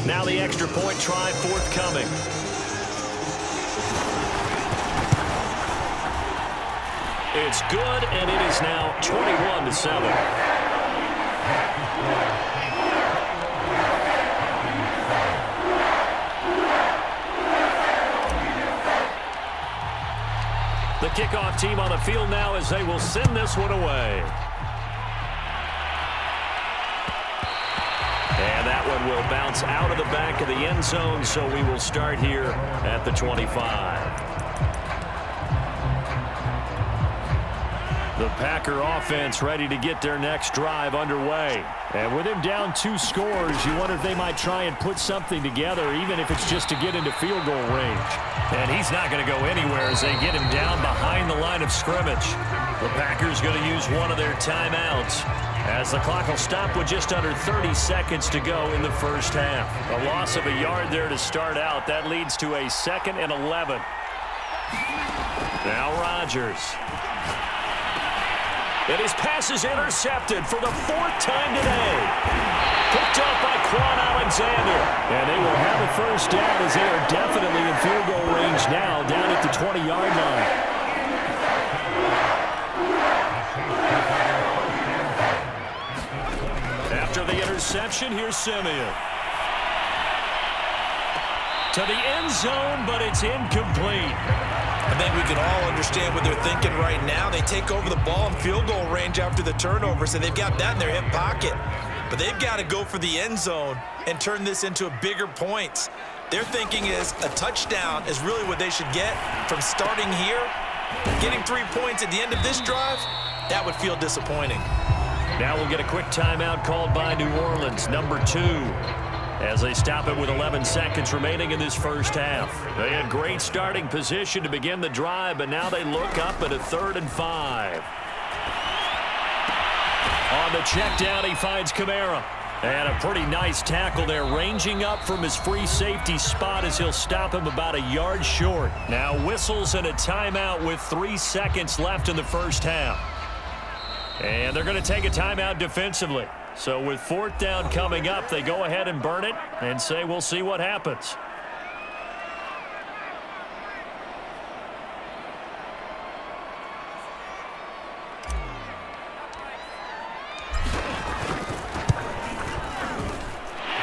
Now the extra point try forthcoming. It's good, and it is now 21-7. The kickoff team on the field now as they will send this one away. And that one will bounce out of the back of the end zone, so we will start here at the 25. The Packer offense ready to get their next drive underway. And with him down 2 scores, you wonder if they might try and put something together, even if it's just to get into field goal range. And he's not going to go anywhere as they get him down behind the line of scrimmage. The Packers going to use one of their timeouts, as the clock will stop with just under 30 seconds to go in the first half. A loss of a yard there to start out. That leads to a 2nd and 11. Now Rodgers. And his pass is intercepted for the 4th time today. Picked up by Quan Alexander. And they will have a first down as they are definitely in field goal range now, down at the 20-yard line. After the interception, here's Simeon. To the end zone, but it's incomplete. I think we can all understand what they're thinking right now. They take over the ball in field goal range after the turnover, so they've got that in their hip pocket. But they've got to go for the end zone and turn this into a bigger points. Their thinking is a touchdown is really what they should get from starting here. Getting 3 points at the end of this drive, that would feel disappointing. Now we'll get a quick timeout called by New Orleans, number 2. As they stop it with 11 seconds remaining in this first half. They had great starting position to begin the drive, but now they look up at a 3rd and 5. On the check down, he finds Kamara. And a pretty nice tackle there, ranging up from his free safety spot as he'll stop him about a yard short. Now whistles and a timeout with 3 seconds left in the first half. And they're going to take a timeout defensively. So with 4th down coming up, they go ahead and burn it and say we'll see what happens.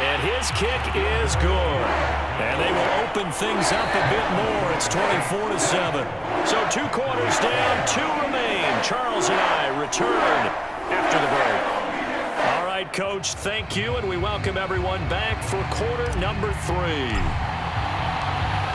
And his kick is good. And they will open things up a bit more. It's 24-7. So 2 quarters down, 2 remain. Charles and I return after the break. All right, Coach, thank you, and we welcome everyone back for quarter number 3.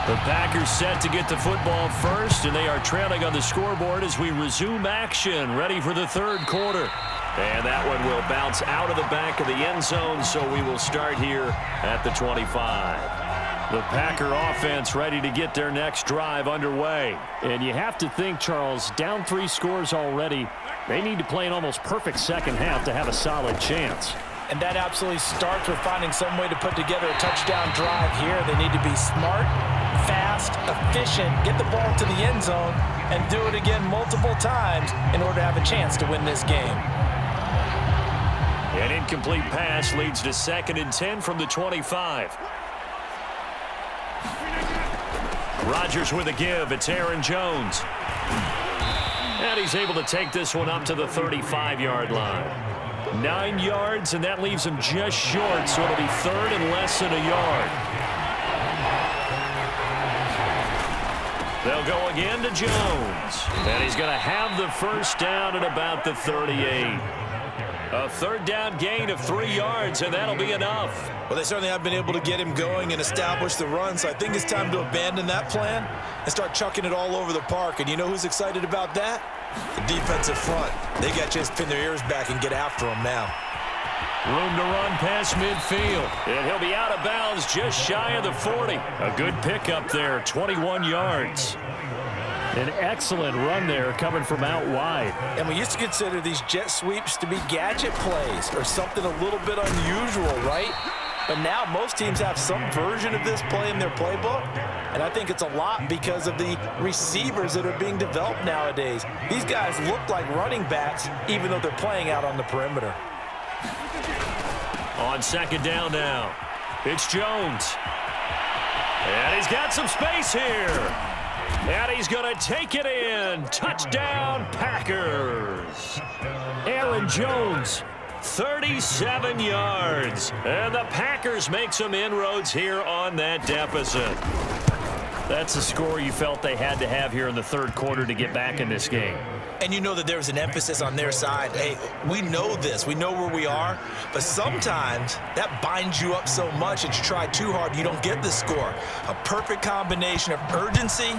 The Packers set to get the football first, and they are trailing on the scoreboard as we resume action, ready for the 3rd quarter. And that one will bounce out of the back of the end zone, so we will start here at the 25. The Packer offense ready to get their next drive underway. And you have to think, Charles, down 3 scores already, they need to play an almost perfect second half to have a solid chance. And that absolutely starts with finding some way to put together a touchdown drive here. They need to be smart, fast, efficient, get the ball to the end zone, and do it again multiple times in order to have a chance to win this game. An incomplete pass leads to 2nd and 10 from the 25. Rodgers with a give. It's Aaron Jones. And he's able to take this one up to the 35-yard line. 9 yards, and that leaves him just short, so it'll be 3rd and less than a yard. They'll go again to Jones. And he's going to have the first down at about the 38. A 3rd down gain of 3 yards, and that'll be enough. Well, they certainly have been able to get him going and establish the run, so I think it's time to abandon that plan and start chucking it all over the park. And you know who's excited about that? The defensive front. They got a chance to pin their ears back and get after him now. Room to run past midfield. And he'll be out of bounds just shy of the 40. A good pickup there, 21 yards. An excellent run there coming from out wide. And we used to consider these jet sweeps to be gadget plays or something a little bit unusual, right? But now most teams have some version of this play in their playbook. And I think it's a lot because of the receivers that are being developed nowadays. These guys look like running backs even though they're playing out on the perimeter. On 2nd down now. It's Jones. And he's got some space here. And he's going to take it in. Touchdown, Packers. Aaron Jones, 37 yards. And the Packers make some inroads here on that deficit. That's the score you felt they had to have here in the third quarter to get back in this game. And you know that there was an emphasis on their side. Hey, we know this. We know where we are. But sometimes that binds you up so much that you try too hard, you don't get the score. A perfect combination of urgency,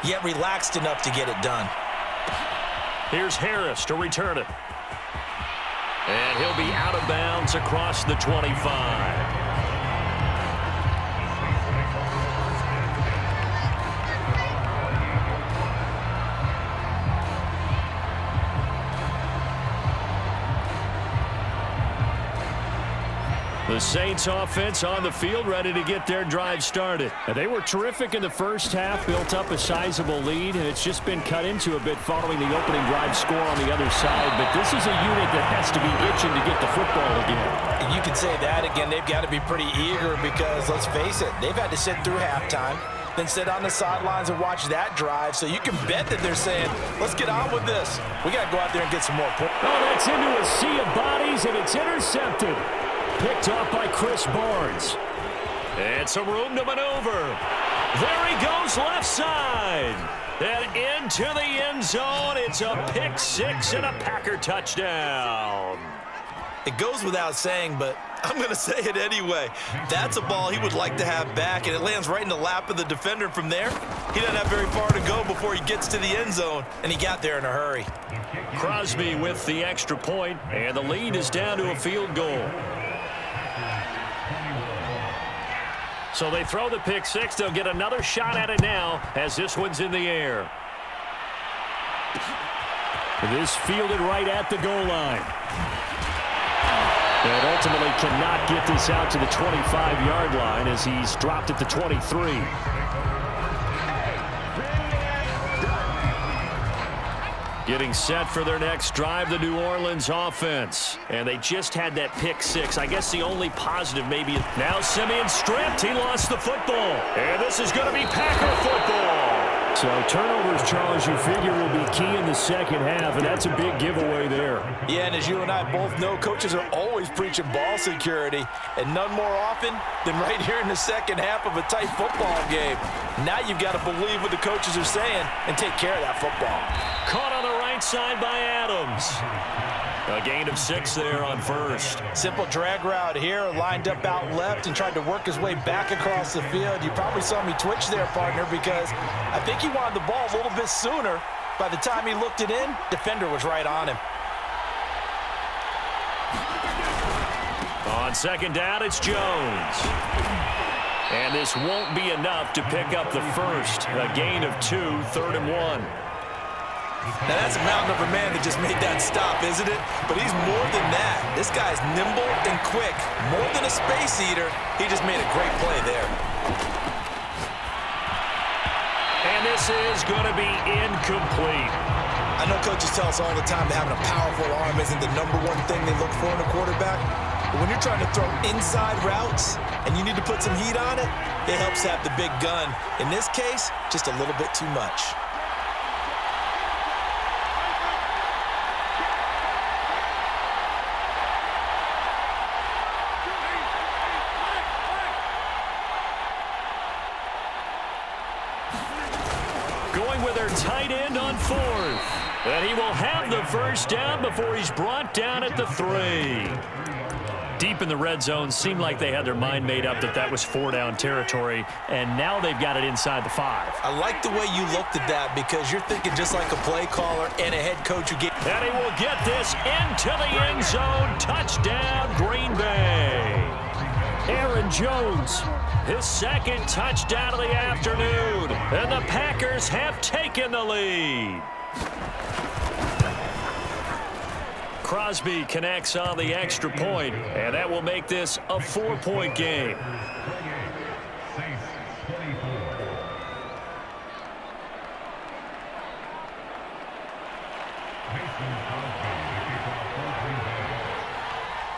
yet relaxed enough to get it done. Here's Harris to return it. And he'll be out of bounds across the 25. The Saints offense on the field, ready to get their drive started. And they were terrific in the first half, built up a sizable lead, and it's just been cut into a bit following the opening drive score on the other side. But this is a unit that has to be itching to get the football again. And you can say that again. They've got to be pretty eager because, let's face it, they've had to sit through halftime, then sit on the sidelines and watch that drive. So you can bet that they're saying, let's get on with this. We got to go out there and get some more points. Oh, that's into a sea of bodies, and it's intercepted. Picked off by Chris Barnes. And some room to maneuver. There he goes left side. And into the end zone. It's a pick six and a Packer touchdown. It goes without saying, but I'm going to say it anyway. That's a ball he would like to have back, and it lands right in the lap of the defender. From there, he doesn't have very far to go before he gets to the end zone, and he got there in a hurry. Crosby with the extra point, and the lead is down to a field goal. So they throw the pick six. They'll get another shot at it now as this one's in the air. This fielded right at the goal line. And ultimately cannot get this out to the 25-yard line as he's dropped at the 23. Getting set for their next drive, the New Orleans offense. And they just had that pick six. I guess the only positive maybe. Now Simeon stripped. He lost the football. And this is going to be Packer football. So turnovers, Charles, you figure will be key in the second half, and that's a big giveaway there. Yeah, and as you and I both know, coaches are always preaching ball security, and none more often than right here in the second half of a tight football game. Now you've got to believe what the coaches are saying and take care of that football. Caught on the right side by Adams. A gain of 6 there on first. Simple drag route here, lined up out left and tried to work his way back across the field. You probably saw me twitch there, partner, because I think he wanted the ball a little bit sooner. By the time he looked it in, defender was right on him. On second down, it's Jones. And this won't be enough to pick up the first. A gain of 2, 3rd and 1. Now that's a mountain of a man that just made that stop, isn't it? But he's more than that. This guy's nimble and quick. More than a space eater, he just made a great play there. And this is going to be incomplete. I know coaches tell us all the time that having a powerful arm isn't the #1 thing they look for in a quarterback. But when you're trying to throw inside routes and you need to put some heat on it, it helps have the big gun. In this case, just a little bit too much. Going with their tight end on 4th. And he will have the first down before he's brought down at the 3. Deep in the red zone, seemed like they had their mind made up that that was 4-down territory, and now they've got it inside the 5. I like the way you looked at that because you're thinking just like a play caller and a head coach who get. And he will get this into the end zone. Touchdown, Green Bay. Aaron Jones, his second touchdown of the afternoon, and the Packers have taken the lead. Crosby connects on the extra point, and that will make this a 4-point game.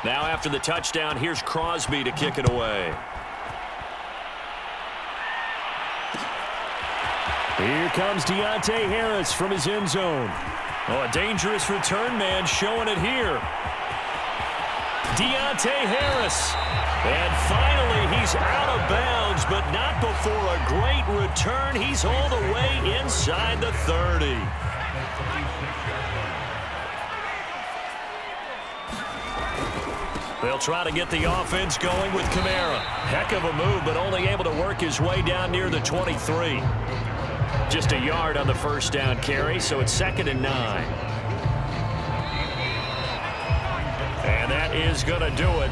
Now after the touchdown, here's Crosby to kick it away. Here comes Deontay Harris from his end zone. Oh, a dangerous return man showing it here. Deontay Harris. And finally, he's out of bounds, but not before a great return. He's all the way inside the 30. They'll try to get the offense going with Kamara. Heck of a move, but only able to work his way down near the 23. Just a yard on the first down carry, so it's 2nd and 9. And that is going to do it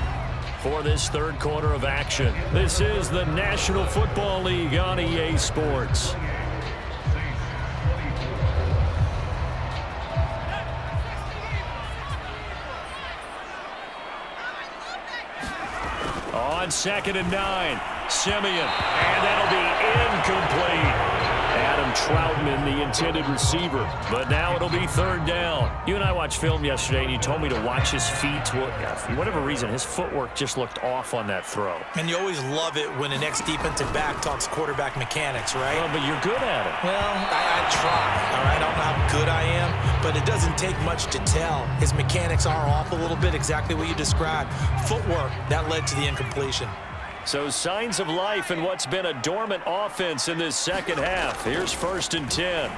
for this third quarter of action. This is the National Football League on EA Sports. On 2nd and 9, Simeon, and that'll be incomplete. Adam Troutman, the intended receiver. But now it'll be 3rd down. You and I watched film yesterday, and you told me to watch his feet. Well, for whatever reason, his footwork just looked off on that throw. And you always love it when an ex-defensive back talks quarterback mechanics, right? Well, but you're good at it. Well, I try, all right? I don't know how good I am, but it doesn't take much to tell. His mechanics are off a little bit, exactly what you described. Footwork, that led to the incompletion. So signs of life in what's been a dormant offense in this second half. Here's 1st and 10.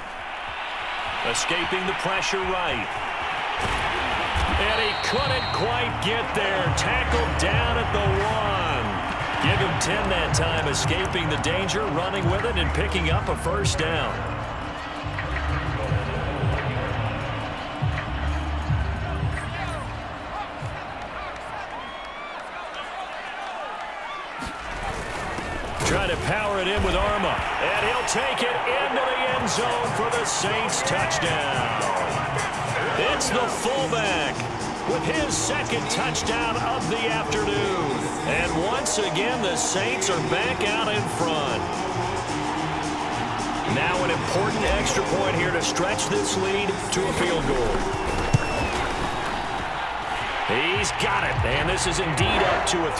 Escaping the pressure right. And he couldn't quite get there. Tackled down at the 1. Give him 10 that time, escaping the danger, running with it, and picking up a 1st down. Trying to power it in with Arma. And he'll take it into the end zone for the Saints touchdown. It's the fullback with his 2nd touchdown of the afternoon. And once again, the Saints are back out in front. Now an important extra point here to stretch this lead to a field goal. He's got it. And this is indeed up to a 3.